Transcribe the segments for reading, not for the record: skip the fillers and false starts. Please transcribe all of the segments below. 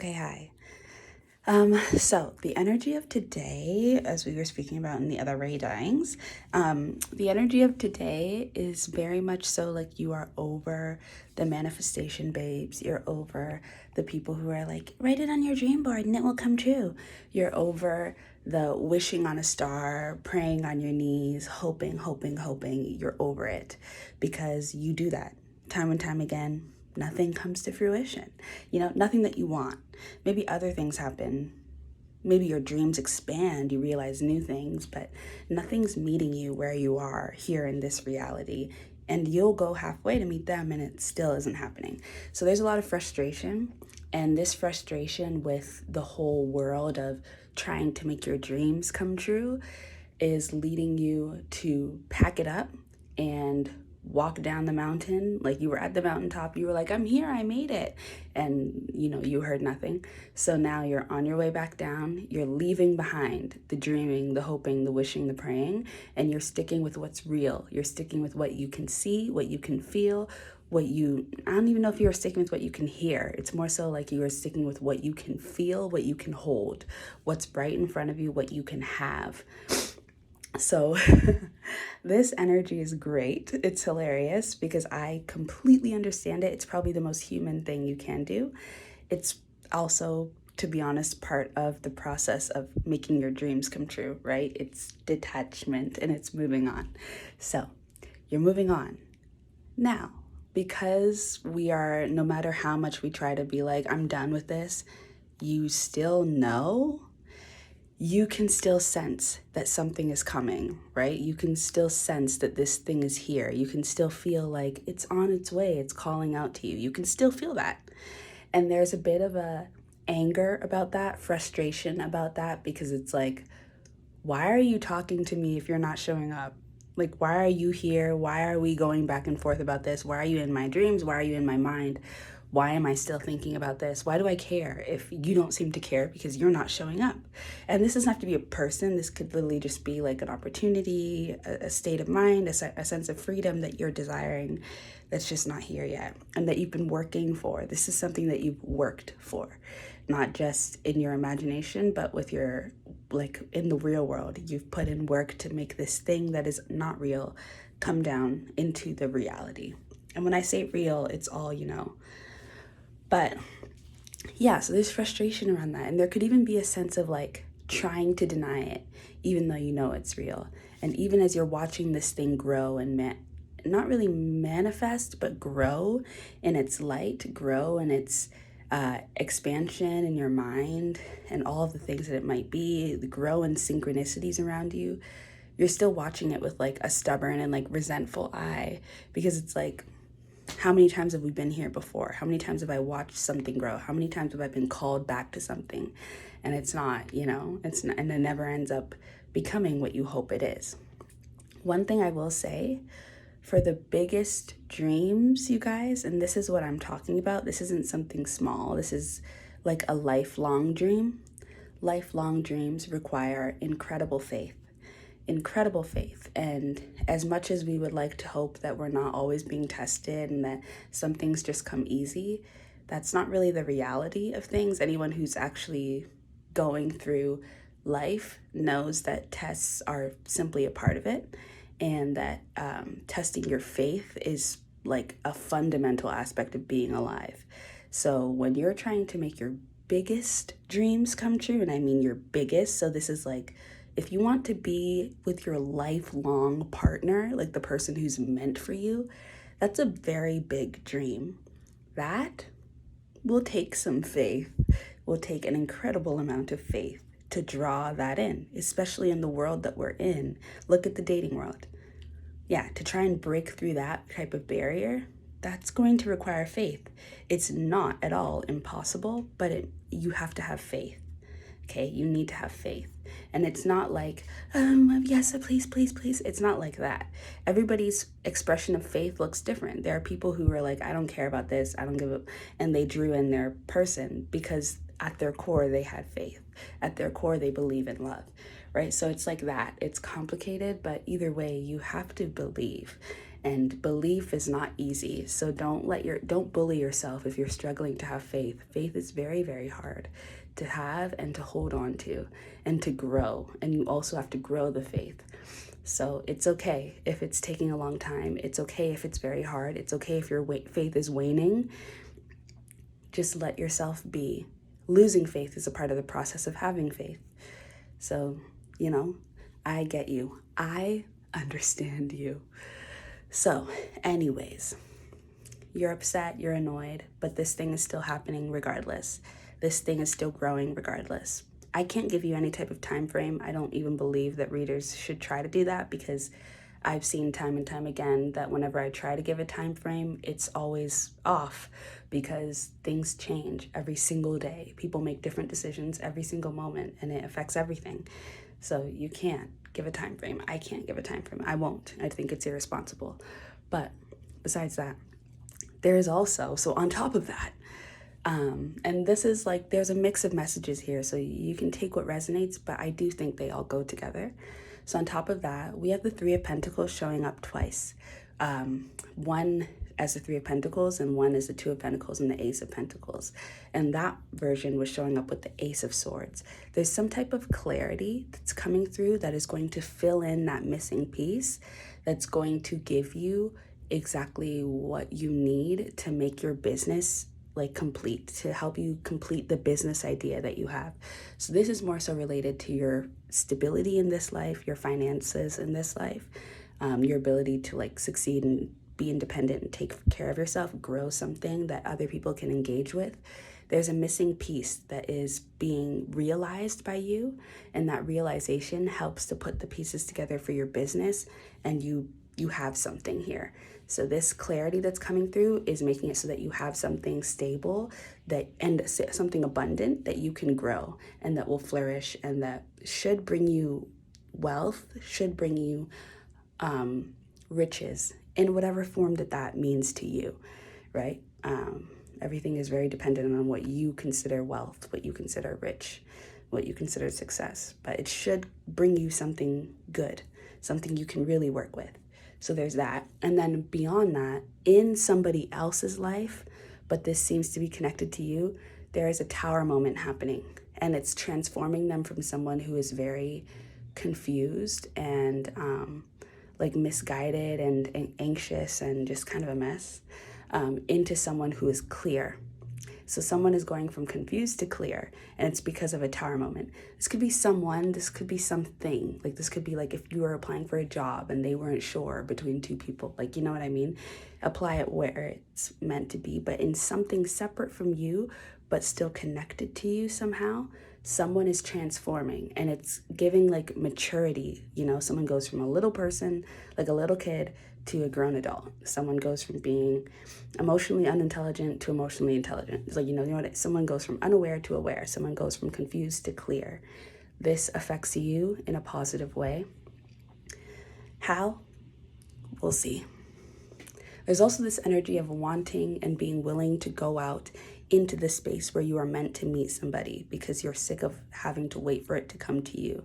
Okay, hi. So the energy of today, as we were speaking about in the other Ray dyings, the energy of today is very much so like you are over the manifestation babes. You're over the people who are like, write it on your dream board and it will come true. You're over the wishing on a star, praying on your knees, hoping, hoping, hoping. You're over it because you do that time and time again. Nothing comes to fruition. Nothing that you want. Maybe other things happen. Maybe your dreams expand, you realize new things, but nothing's meeting you where you are here in this reality. And you'll go halfway to meet them and it still isn't happening. So there's a lot of frustration. And this frustration with the whole world of trying to make your dreams come true is leading you to pack it up and walk down the mountain. Like you were at the mountaintop, you were like, I'm here, I made it. And you heard nothing. So now you're on your way back down. You're leaving behind the dreaming, the hoping, the wishing, the praying, and you're sticking with what's real. You're sticking with what you can see, what you can feel, I don't even know if you were sticking with what you can hear. It's more so like you are sticking with what you can feel, what you can hold, what's right in front of you, what you can have. So this energy is great. It's hilarious because I completely understand it. It's probably the most human thing you can do. It's also, to be honest, part of the process of making your dreams come true, right? It's detachment and it's moving on. So you're moving on. Now, because we are, no matter how much we try to be like, I'm done with this, you still know, you can still sense that something is coming, right? You can still sense that this thing is here. You can still feel like it's on its way. It's calling out to you. You can still feel that. And there's a bit of a anger about that, frustration about that, because it's like, why are you talking to me if you're not showing up? Like, why are you here? Why are we going back and forth about this? Why are you in my dreams? Why are you in my mind? Why am I still thinking about this? Why do I care if you don't seem to care because you're not showing up? And this doesn't have to be a person. This could literally just be like an opportunity, a state of mind, a sense of freedom that you're desiring that's just not here yet and that you've been working for. This is something that you've worked for, not just in your imagination, but with your, like in the real world. You've put in work to make this thing that is not real come down into the reality. And when I say real, it's all, but yeah, so there's frustration around that. And there could even be a sense of like trying to deny it, even though you know it's real. And even as you're watching this thing grow and not really manifest, but grow in its light, grow in its expansion in your mind and all of the things that it might be, grow in synchronicities around you, you're still watching it with like a stubborn and like resentful eye because it's like, how many times have we been here before? How many times have I watched something grow? How many times have I been called back to something and it's not, it's not, and it never ends up becoming what you hope it is. One thing I will say, for the biggest dreams, you guys, and this is what I'm talking about, this isn't something small. This is like a lifelong dream. Lifelong dreams require incredible faith. Incredible faith. And as much as we would like to hope that we're not always being tested and that some things just come easy, that's not really the reality of things. Anyone who's actually going through life knows that tests are simply a part of it, and that testing your faith is like a fundamental aspect of being alive. So when you're trying to make your biggest dreams come true, and I mean your biggest, so this is like, if you want to be with your lifelong partner, like the person who's meant for you, that's a very big dream. That will take some faith, will take an incredible amount of faith to draw that in, especially in the world that we're in. Look at the dating world. Yeah, to try and break through that type of barrier, that's going to require faith. It's not at all impossible, but you have to have faith. Okay, you need to have faith. And it's not like, yes, please, please, please. It's not like that. Everybody's expression of faith looks different. There are people who are like, I don't care about this, I don't give up. And they drew in their person because at their core, they had faith. At their core, they believe in love, right? So it's like that. It's complicated, but either way, you have to believe. And belief is not easy. So don't bully yourself if you're struggling to have faith. Faith is very, very hard to have and to hold on to and to grow. And you also have to grow the faith. So it's okay if it's taking a long time. It's okay if it's very hard. It's okay if your faith is waning. Just let yourself be. Losing faith is a part of the process of having faith. So, I get you. I understand you. So, anyways, you're upset, you're annoyed, but this thing is still happening regardless. This thing is still growing regardless. I can't give you any type of time frame. I don't even believe that readers should try to do that, because I've seen time and time again that whenever I try to give a time frame, it's always off, because things change every single day. People make different decisions every single moment, and it affects everything. So you can't give a time frame. I can't give a time frame. I won't. I think it's irresponsible. But besides that, there is also, so on top of that, and this is like, there's a mix of messages here, so you can take what resonates, but I do think they all go together. So on top of that, we have the Three of Pentacles showing up twice. One as the Three of Pentacles, and one as the Two of Pentacles and the Ace of Pentacles. And that version was showing up with the Ace of Swords. There's some type of clarity that's coming through that is going to fill in that missing piece, that's going to give you exactly what you need to make your business complete, to help you complete the business idea that you have. So this is more so related to your stability in this life, your finances in this life, your ability to succeed and be independent and take care of yourself, grow something that other people can engage with. There's a missing piece that is being realized by you, and that realization helps to put the pieces together for your business, and you have something here. So this clarity that's coming through is making it so that you have something stable and something abundant that you can grow and that will flourish, and that should bring you wealth, should bring you riches in whatever form that means to you, right? Everything is very dependent on what you consider wealth, what you consider rich, what you consider success. But it should bring you something good, something you can really work with. So there's that. And then beyond that, in somebody else's life, but this seems to be connected to you, there is a tower moment happening. And it's transforming them from someone who is very confused and misguided and anxious and just kind of a mess, into someone who is clear. So someone is going from confused to clear, and it's because of a tower moment. This could be someone, this could be something. This could be if you were applying for a job and they weren't sure between two people. You know what I mean? Apply it where it's meant to be, but in something separate from you, but still connected to you somehow. Someone is transforming, and it's giving maturity. Someone goes from a little person, a little kid, to a grown adult. Someone goes from being emotionally unintelligent to emotionally intelligent. It's someone goes from unaware to aware. Someone goes from confused to clear. This affects you in a positive way. How? We'll see. There's also this energy of wanting and being willing to go out into the space where you are meant to meet somebody, because you're sick of having to wait for it to come to you.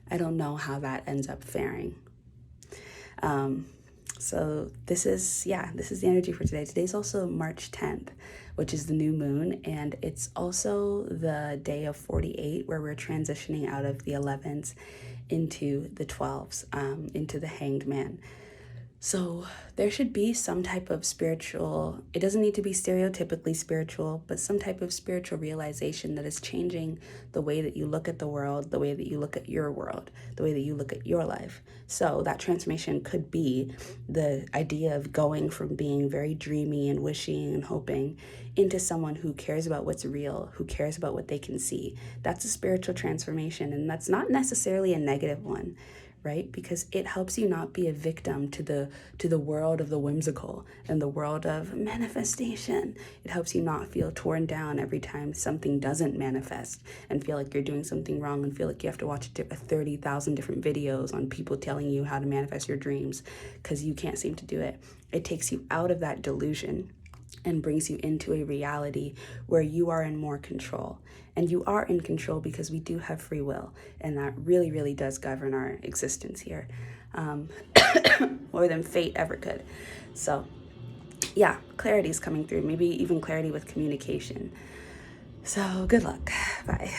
I don't know how that ends up faring. So this is the energy for today. Today's also March 10th, which is the new moon, and it's also the day of 48, where we're transitioning out of the 11s into the 12s, into the Hanged Man. So there should be some type of spiritual, it doesn't need to be stereotypically spiritual, but some type of spiritual realization that is changing the way that you look at the world, the way that you look at your world, the way that you look at your life. So that transformation could be the idea of going from being very dreamy and wishing and hoping into someone who cares about what's real, who cares about what they can see. That's a spiritual transformation, and that's not necessarily a negative one, right? Because it helps you not be a victim to the world of the whimsical and the world of manifestation. It helps you not feel torn down every time something doesn't manifest and feel like you're doing something wrong and feel like you have to watch 30,000 different videos on people telling you how to manifest your dreams because you can't seem to do it. It takes you out of that delusion and brings you into a reality where you are in more control. And you are in control because we do have free will, and that really, really does govern our existence here. more than fate ever could. So yeah, clarity is coming through, maybe even clarity with communication. So good luck. Bye.